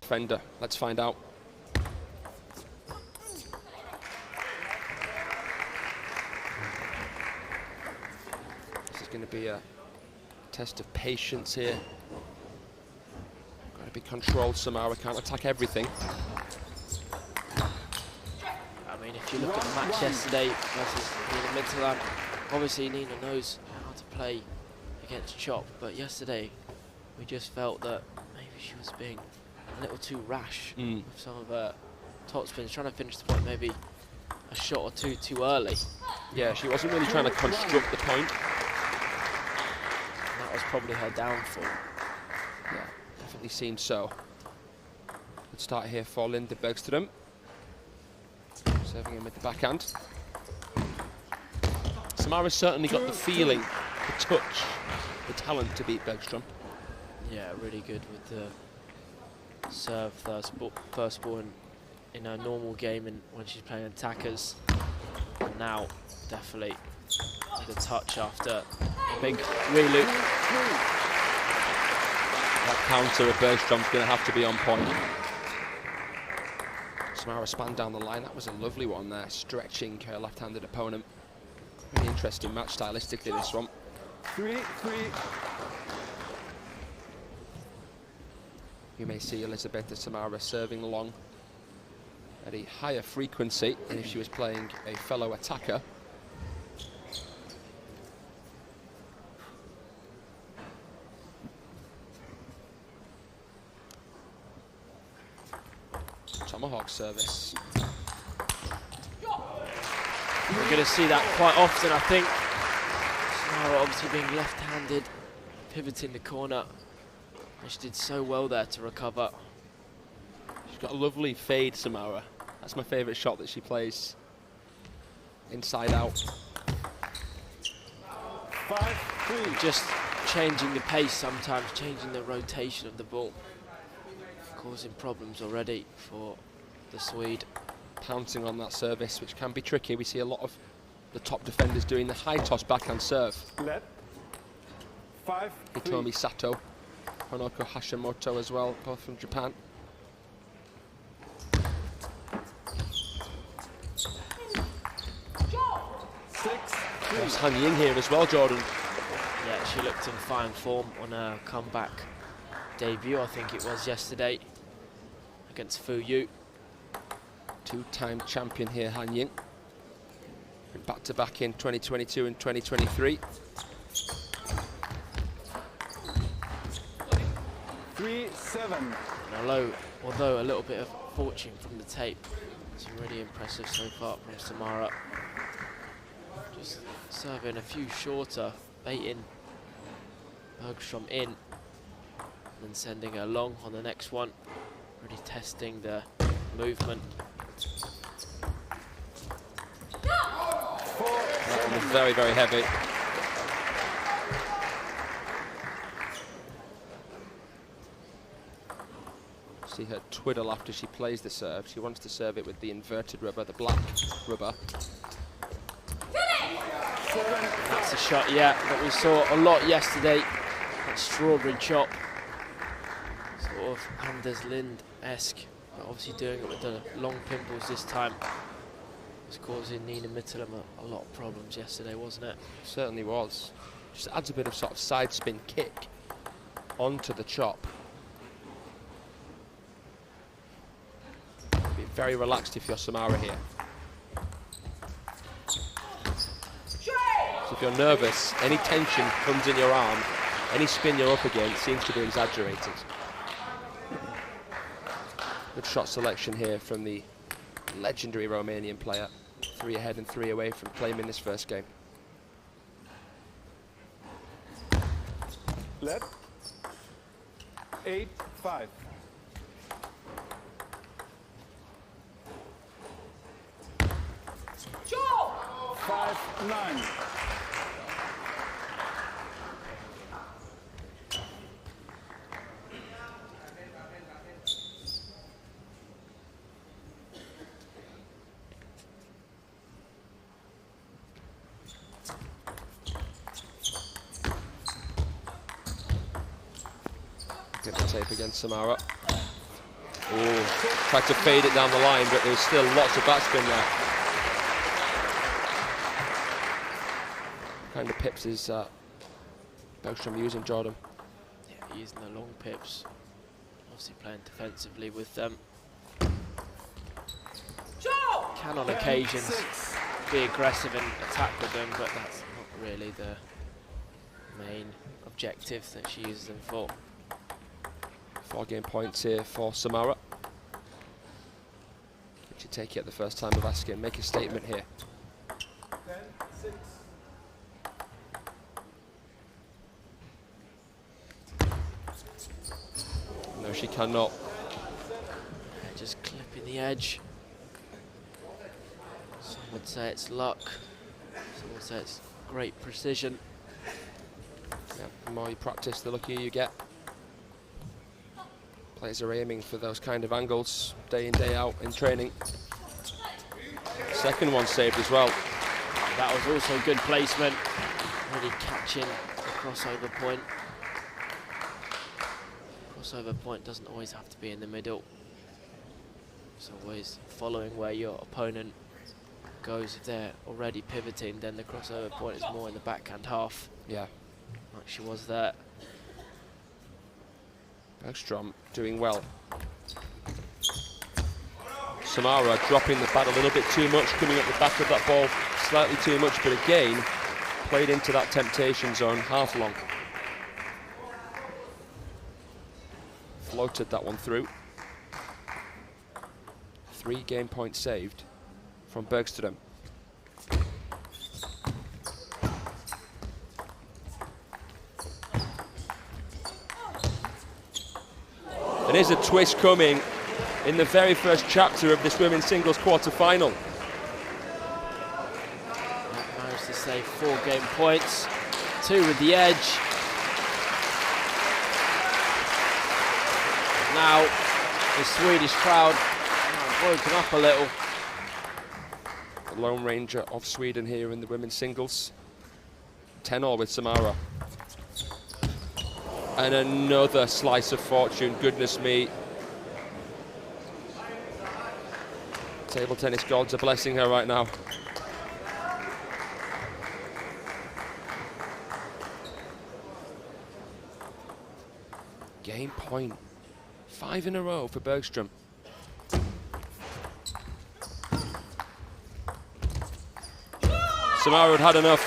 Defender, let's find out. This is going to be a test of patience here. Got to be controlled. Samara can't attack everything. I mean, if you look at the match yesterday versus Nina Midtjylland, obviously Nina knows how to play against Chop, but yesterday we just felt that maybe she was being a little too rash with some of her top spins, trying to finish the point maybe a shot or two too early. Yeah, she wasn't really trying to construct the point. And that was probably her downfall. Yeah, definitely seemed so. Let's start here for Linda Bergstrom. Serving him with the backhand. Samara's certainly got the feeling, the touch, the talent to beat Bergstrom. Yeah, really good with the serve first ball in her normal game and when she's playing attackers. And now, definitely the touch after a big reloop. That counter of Bergstrom's going to have to be on point. Samara span down the line. That was a lovely one there, stretching her left-handed opponent. Really interesting match stylistically, this one. 3-3. You may see Eliazabeta Samara serving long at a higher frequency than if she was playing a fellow attacker. Tomahawk service. We're going to see that quite often, I think. Samara obviously being left-handed, pivoting the corner. And she did so well there to recover. She's got a lovely fade, Samara. That's my favourite shot that she plays. Inside out. 5-3. Just changing the pace sometimes, changing the rotation of the ball. Causing problems already for the Swede. Pouncing on that service, which can be tricky. We see a lot of the top defenders doing the high toss backhand serve. Let. 5-3. Hitomi Sato, Honoko Hashimoto as well, both from Japan. There's Han Ying here as well, Jordan. Yeah, she looked in fine form on her comeback debut, I think it was yesterday, against Fu Yu. Two-time champion here, Han Ying. Back-to-back in 2022 and 2023. 3-7. Although a little bit of fortune from the tape, it's really impressive so far from Samara. Just serving a few shorter, baiting Bergstrom in, and then sending her long on the next one. Really testing the movement. That one was very, very heavy. See her twiddle after she plays the serve. She wants to serve it with the inverted rubber, the black rubber. That's a shot, yeah, that we saw a lot yesterday. That strawberry chop. Sort of Anders Lind-esque, but obviously doing it with the long pimples this time. Was causing Nina Midtjylland a lot of problems yesterday, wasn't it? Certainly was. Just adds a bit of sort of side spin kick onto the chop. Be very relaxed if you're Samara here. So if you're nervous, any tension comes in your arm, any spin you're up against seems to be exaggerated. Good shot selection here from the legendary Romanian player. 3 ahead and 3 away from claiming this first game. Let. 8-5. 5-9. Get the tape against Samara. Ooh, tried to fade it down the line, but there's still lots of backspin there. What kind of pips is Bergstrom using, Jordan? Yeah, using the long pips. Obviously playing defensively with them. Can on occasions be aggressive and attack with them, but that's not really the main objective that she uses them for. 4 game points here for Samara. Did you take it the first time of asking? Make a statement here. 10-6. No, she cannot. Just clipping the edge. Some would say it's luck. Some would say it's great precision. Yeah, the more you practice, the luckier you get. Players are aiming for those kind of angles day in, day out in training. Second one saved as well. That was also good placement. Really catching the crossover point. Crossover point doesn't always have to be in the middle. It's always following where your opponent goes. If they're already pivoting, then the crossover point is more in the backhand half. Yeah. Like she was there. Bergstrom doing well. Samara dropping the bat a little bit too much, coming up the back of that ball slightly too much, but again, played into that temptation zone half long. Floated that one through. 3 game points saved from Bergstrom. And here's a twist coming in the very first chapter of this women's singles quarter-final. Managed to save 4 game points, 2 with the edge. Now the Swedish crowd broken up a little. The Lone Ranger of Sweden here in the women's singles. 10-all with Samara. And another slice of fortune, goodness me. Table tennis gods are blessing her right now. Game point. 5 in a row for Bergstrom. Samara had enough.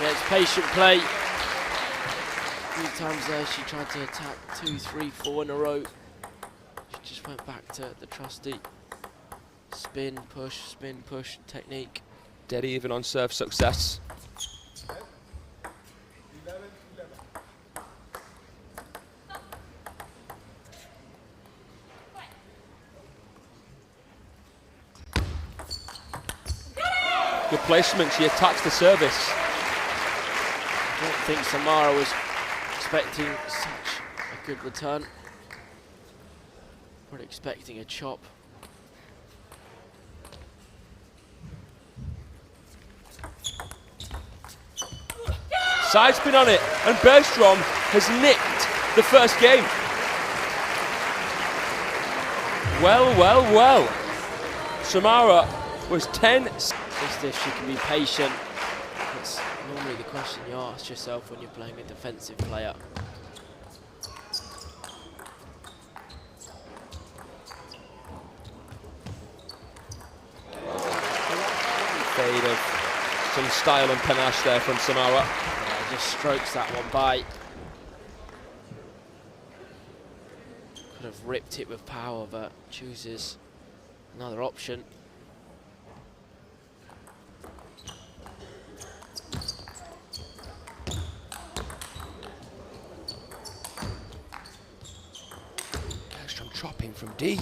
Yeah, it's patient play. A few times there she tried to attack 2, 3, 4 in a row. She just went back to the trusty spin, push technique. Dead even on serve success. Good placement, she attacks the service. I don't think Samara was expecting such a good return. We're expecting a chop. Side spin on it, and Bergstrom has nicked the first game. Well, well, well. Samara was 10. Just if she can be patient. That's normally the question you ask yourself when you're playing a defensive player. Fade of some style and panache there from Samara. Yeah, just strokes that one by. Could have ripped it with power, but chooses another option. Bergstrom chopping from deep.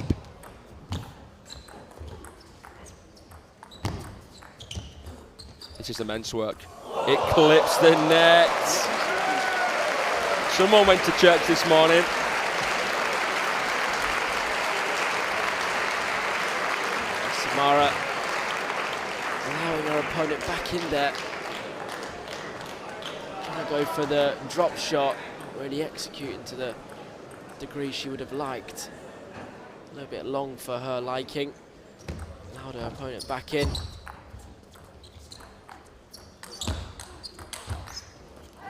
This is immense work. It clips the net. Someone went to church this morning. Samara allowing her opponent back in there. Trying to go for the drop shot really executing to the degree she would have liked. A little bit long for her liking. Allowed her opponent back in.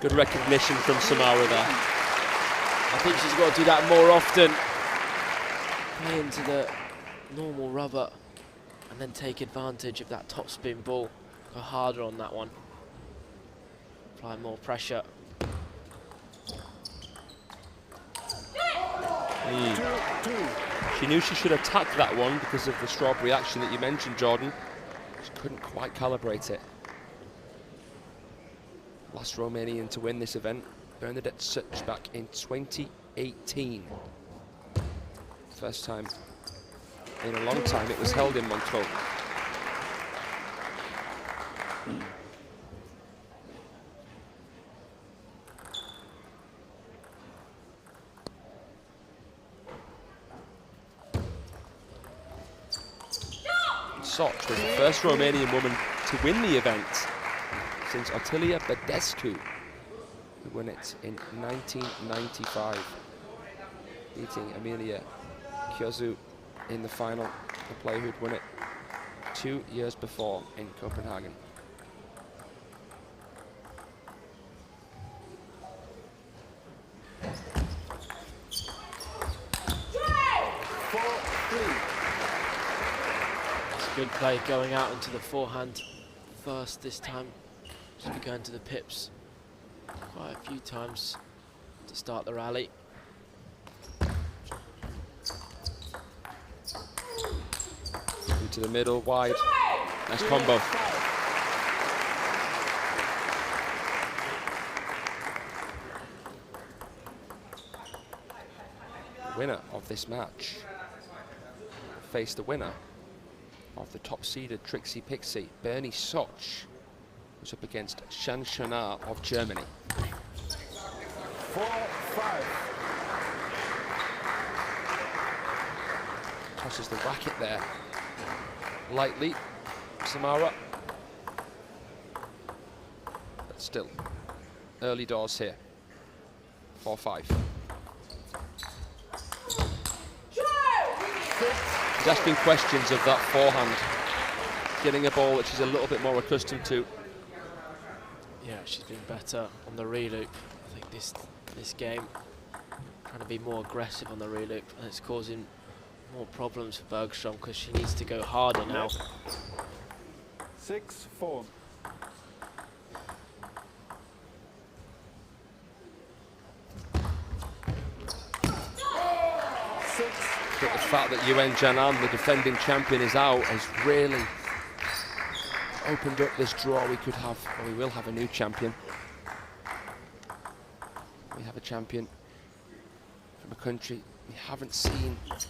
Good recognition from Samara there. I think she's got to do that more often. Play into the normal rubber and then take advantage of that top spin ball. Go harder on that one. Apply more pressure. She knew she should attack that one because of the strawberry action that you mentioned, Jordan. She couldn't quite calibrate it. Last Romanian to win this event, Bernadette Such, back in 2018. First time in a long time it was held in Montreux. Soch was the first Romanian woman to win the event since Otilia Bedescu, who won it in 1995, beating Emilia Chiozu in the final, the player who'd won it 2 years before in Copenhagen. Good play going out into the forehand first this time. Should be going to the pips quite a few times to start the rally. Into the middle, wide. Nice combo. The winner of this match faced the winner of the top-seeded Trixie Pixie, Bernie Soch, was up against Shan Shana of Germany. 4-5. Tosses the racket there lightly, Samara. But still, early doors here. 4-5. She's asking questions of that forehand, getting a ball that she's a little bit more accustomed to. Yeah, she's been better on the reloop. I think this game, trying to be more aggressive on the reloop, and it's causing more problems for Bergstrom because she needs to go harder now. 6-4. But the fact that Yuen Jianan, the defending champion, is out has really opened up this draw. We could have, or we will have, a new champion. We have a champion from a country we haven't seen at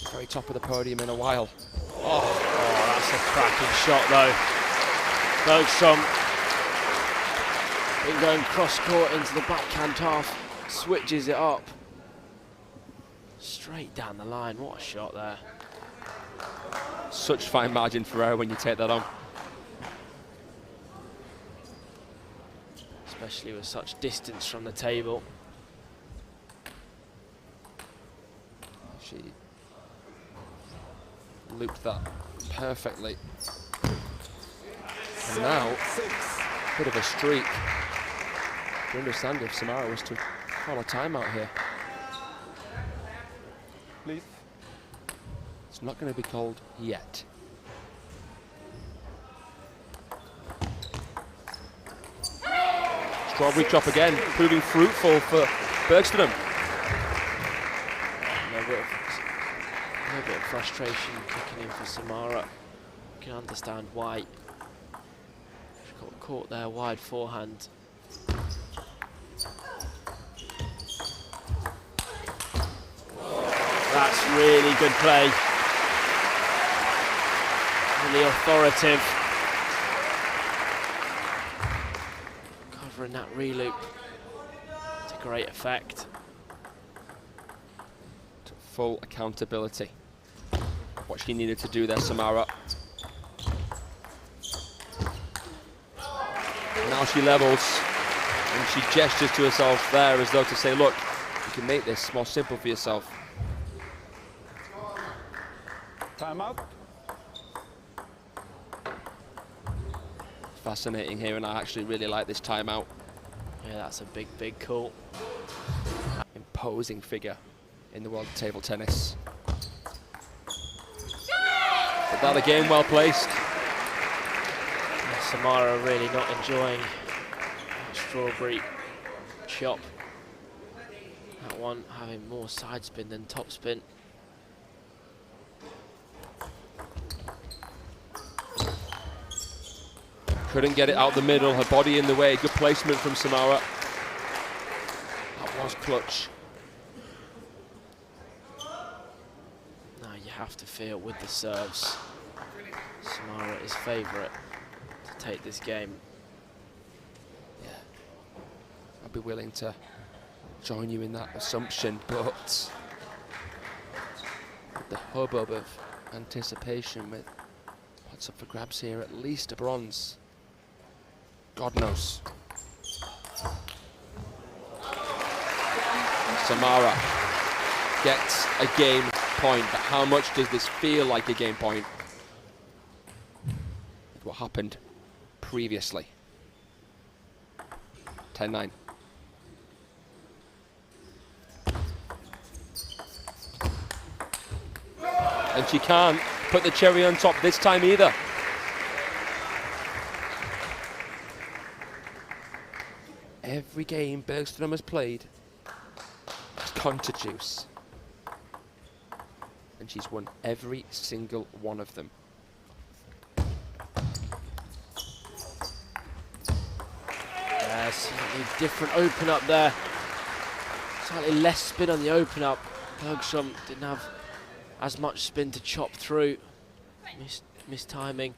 the very top of the podium in a while. Oh, that's a cracking shot though. Bergstrom been going cross court into the backhand half, switches it up. Straight down the line, what a shot there. Such fine margin for error when you take that on. Especially with such distance from the table. She looped that perfectly. And now, a bit of a streak. I understand if Samara was to call a timeout here. Please. It's not going to be called yet. Strawberry chop again, proving fruitful for Bergstrom. A little bit of frustration kicking in for Samara. You can understand why. She got caught there, wide forehand. That's really good play. Really authoritative. Covering that reloop to great effect. To full accountability. What she needed to do there, Samara. Now she levels. And she gestures to herself there as though to say, look, you can make this more simple for yourself. Time out. Fascinating here, and I actually really like this timeout. Yeah, that's a big, big call. Imposing figure in the world of table tennis. But that again, well placed. Yeah, Samara really not enjoying that strawberry chop. That one having more side spin than top spin. Couldn't get it out the middle, her body in the way. Good placement from Samara. That was clutch. Now you have to feel with the serves. Samara is favourite to take this game. Yeah, I'd be willing to join you in that assumption, but with the hubbub of anticipation, with what's up for grabs here, at least a bronze. God knows. Samara gets a game point, but how much does this feel like a game point? What happened previously? 10-9. And she can't put the cherry on top this time either. Every game Bergstrom has played has gone to juice. And she's won every single one of them. Yeah, slightly different open up there. Slightly less spin on the open up. Bergstrom didn't have as much spin to chop through. Mistiming,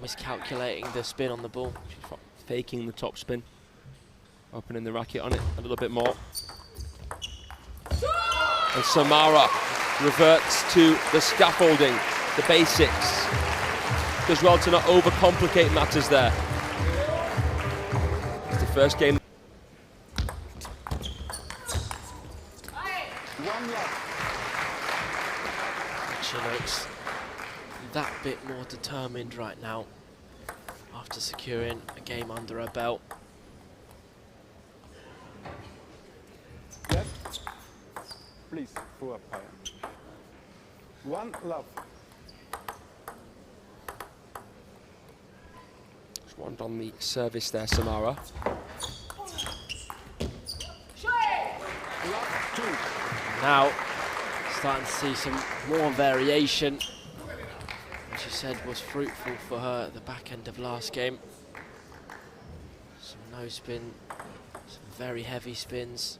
miscalculating the spin on the ball. She's faking the top spin. Opening the racket on it a little bit more. And Samara reverts to the scaffolding, the basics. Does well to not overcomplicate matters there. It's the first game. She looks that bit more determined right now after securing a game under her belt. Yes. Please, full umpire. One love. Swan on the service there, Samara. Love two. Now, starting to see some more variation, which she said was fruitful for her at the back end of last game. Some no spin, some very heavy spins.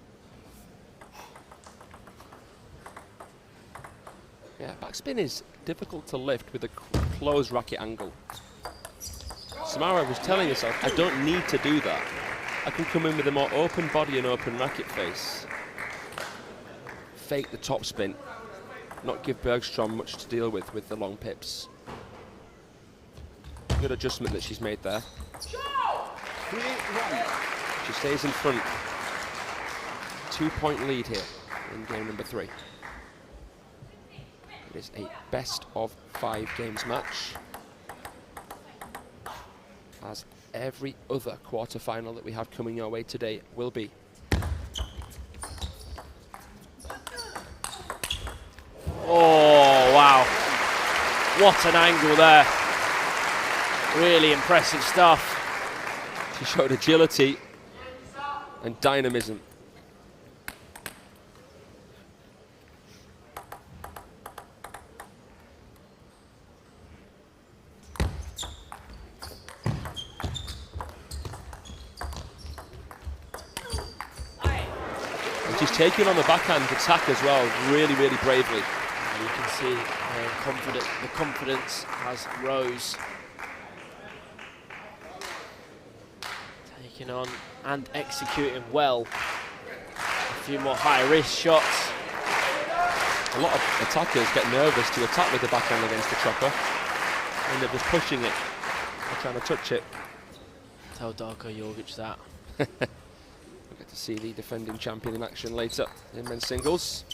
Yeah, backspin is difficult to lift with a closed racket angle. Samara was telling herself, I don't need to do that. I can come in with a more open body and open racket face. Fake the top spin, not give Bergstrom much to deal with the long pips. Good adjustment that she's made there. 3-1. She stays in front. 2-point lead here in game number 3. It is a best of 5 games match, as every other quarter-final that we have coming your way today will be. Oh, wow. What an angle there. Really impressive stuff. She showed agility and dynamism. And she's taking on the backhand attack as well, really, really bravely. You can see the confidence has rose. Taking on and executing well. A few more high-risk shots. A lot of attackers get nervous to attack with the backhand against the chopper, and they're just pushing it, they're trying to touch it. Tell Darko Jorgic that. We'll get to see the defending champion in action later in men's singles.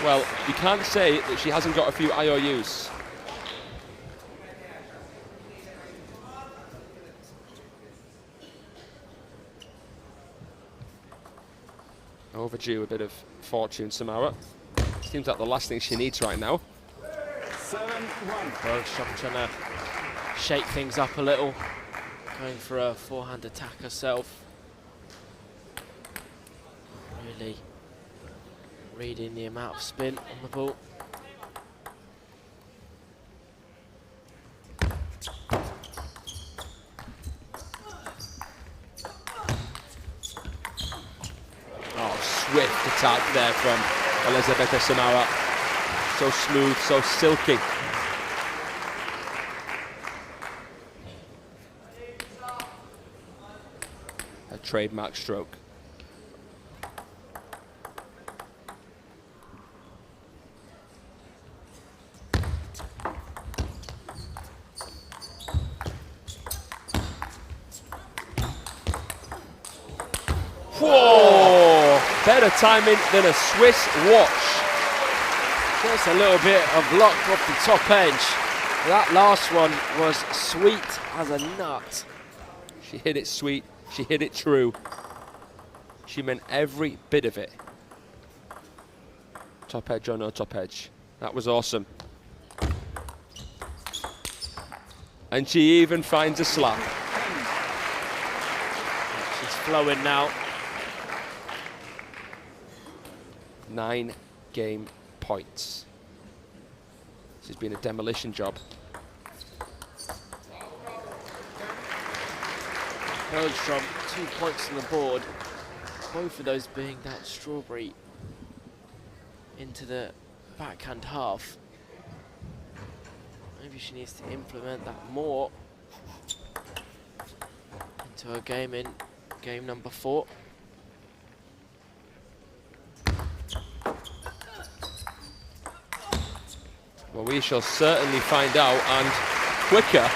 Well, you can't say that she hasn't got a few IOUs. Overdue a bit of fortune, Samara. Seems like the last thing she needs right now. 7-1. Bergstrom trying to shake things up a little, going for a forehand attack herself. Really reading the amount of spin on the ball. Oh, swift attack there from Eliazabeta Samara. So smooth, so silky. A trademark stroke. Whoa! Better timing than a Swiss watch. Just a little bit of luck off the top edge. That last one was sweet as a nut. She hit it sweet, she hit it true. She meant every bit of it. Top edge or no top edge. That was awesome. And she even finds a slap. She's flowing now. 9 game points. This has been a demolition job. Bergstrom, 2 points on the board. Both of those being that strawberry into the backhand half. Maybe she needs to implement that more into her game in game number 4. Well, we shall certainly find out, and quicker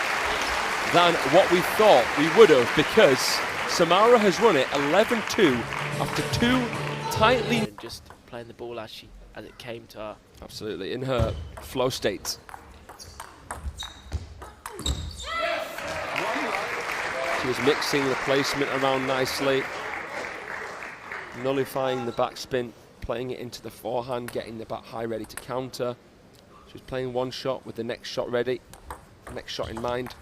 than what we thought we would have, because Samara has won it 11-2 after 2 tightly... And just playing the ball as it came to her. Absolutely, in her flow state. She was mixing the placement around nicely, nullifying the backspin, playing it into the forehand, getting the back high ready to counter. She was playing one shot with the next shot ready, next shot in mind.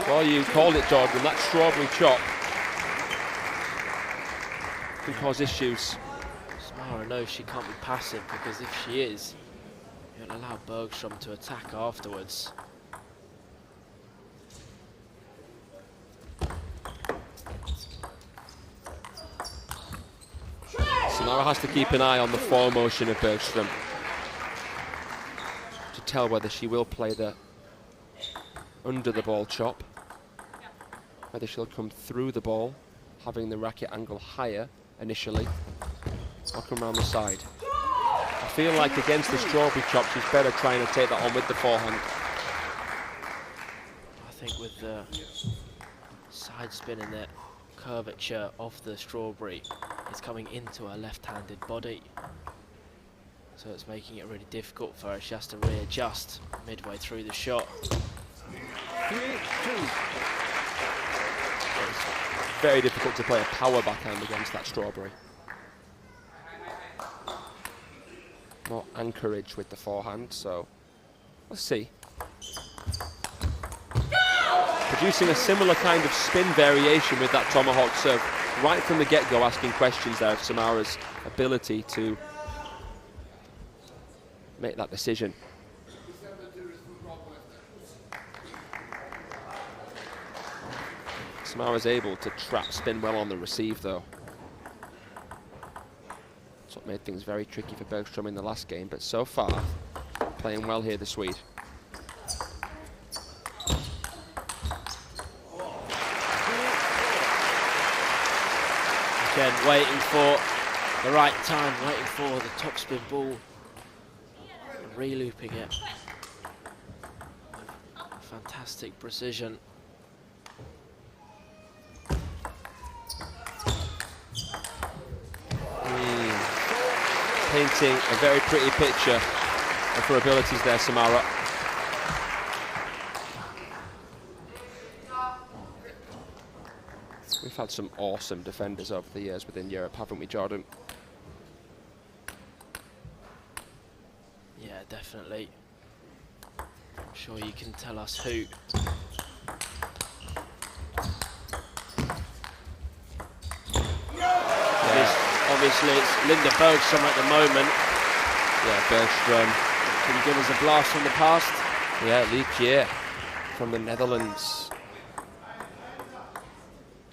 Well, you called it, Jordan, that strawberry chop can cause issues. Samara knows she can't be passive, because if she is, it'll allow Bergstrom to attack afterwards. Samara has to keep an eye on the forward motion of Bergstrom to tell whether she will play the under the ball chop, whether she'll come through the ball, having the racket angle higher initially, or come around the side. I feel like against the strawberry chop, she's better trying to take that on with the forehand. I think with the side spin and the curvature of the strawberry, it's coming into her left-handed body. So it's making it really difficult for her. She has to readjust midway through the shot. 3-2. It's very difficult to play a power backhand against that strawberry. More anchorage with the forehand, so let's see. Producing a similar kind of spin variation with that tomahawk serve right from the get-go, asking questions there of Samara's ability to make that decision. Samara's able to trap spin well on the receive, though. That's what made things very tricky for Bergstrom in the last game, but so far, playing well here, the Swede. Again, waiting for the right time, waiting for the topspin ball, and re-looping it. Fantastic precision. painting a very pretty picture of her abilities there, Samara. We've had some awesome defenders over the years within Europe, haven't we, Jordan? Yeah, definitely. I'm sure you can tell us who. Obviously, it's Linda Bergstrom at the moment. Yeah, Bergstrom. Can you give us a blast from the past? Yeah, Liedje from the Netherlands.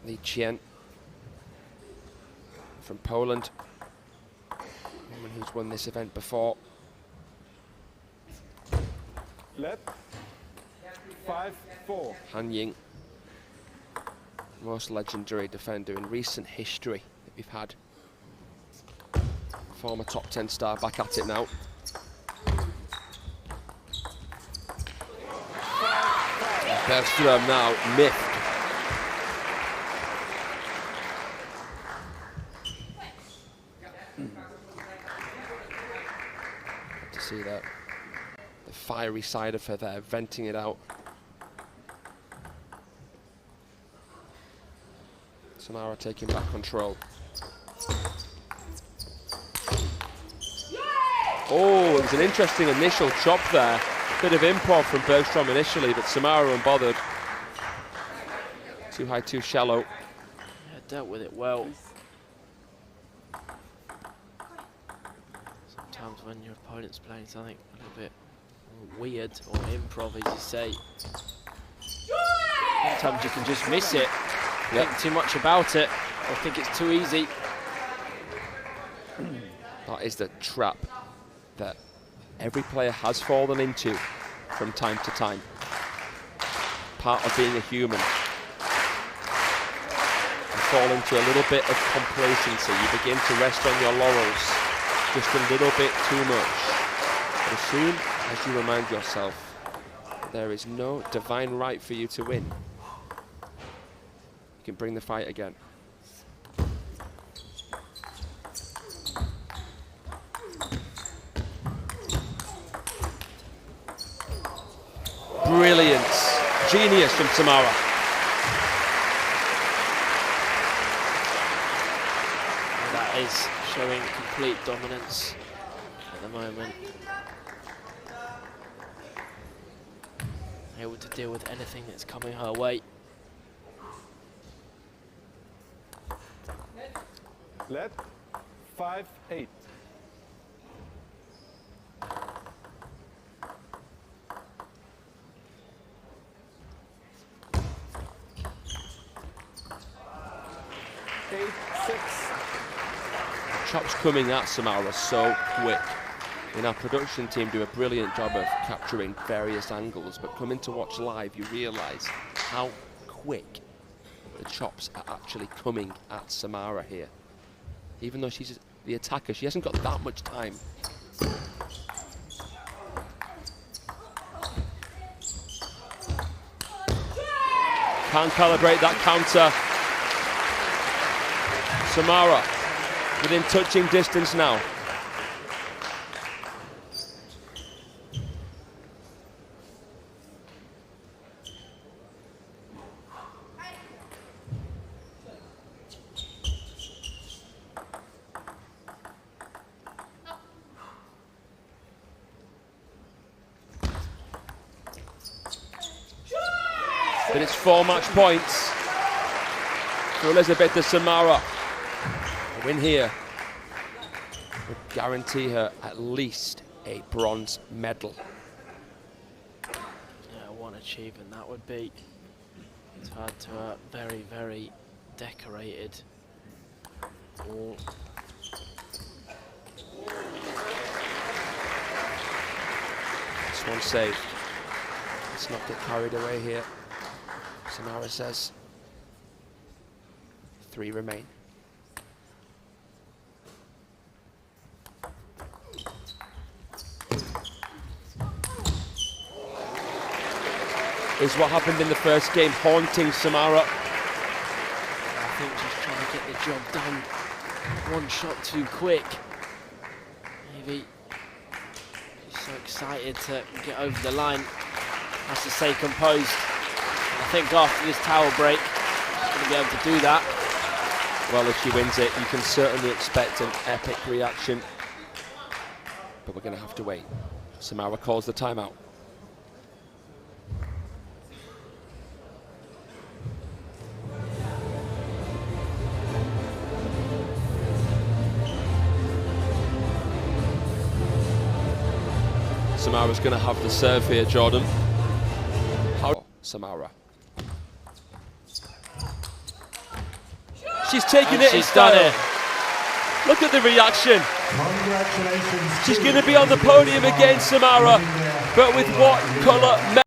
Liedje from Poland. Woman who's won this event before. Let 5-4. Han Ying. Most legendary defender in recent history that we've had. Former top 10 star back at it now. Bergstrom now miffed. To see that, the fiery side of her there, venting it out. Samara taking back control. Oh, it was an interesting initial chop there. Bit of improv from Bergstrom initially, but Samara unbothered. Too high, too shallow. Yeah, dealt with it well. Sometimes when your opponent's playing something a little bit weird or improv, as you say, sometimes you can just miss it. Yep. Think too much about it, or think it's too easy. That is the trap that every player has fallen into from time to time. Part of being a human. You fall into a little bit of complacency. You begin to rest on your laurels just a little bit too much. But as soon as you remind yourself there is no divine right for you to win, you can bring the fight again. Brilliance, genius from Samara. And that is showing complete dominance at the moment. Able to deal with anything that's coming her way. Let 5-8. Chops coming at Samara so quick. And our production team do a brilliant job of capturing various angles, but coming to watch live, you realise how quick the chops are actually coming at Samara here. Even though she's the attacker, she hasn't got that much time. Can't calibrate that counter. Samara within touching distance now. But it's 4 match points for Eliazabeta Samara. A win here would guarantee her at least a bronze medal. Yeah, one achievement that would be. To add to a very, very decorated wall. This one saved. Let's not get carried away here. Samara says 3 remain. Is what happened in the first game haunting Samara? I think just trying to get the job done. One shot too quick. maybe she's so excited to get over the line, has to stay composed. I think after this towel break, she's going to be able to do that. Well, if she wins it, you can certainly expect an epic reaction. But we're going to have to wait. Samara calls the timeout. Samara's going to have the serve here, Jordan. How? Samara. She's taken it. She's done it. Look at the reaction. Congratulations. She's going to be on the podium again, Samara, but with what colour?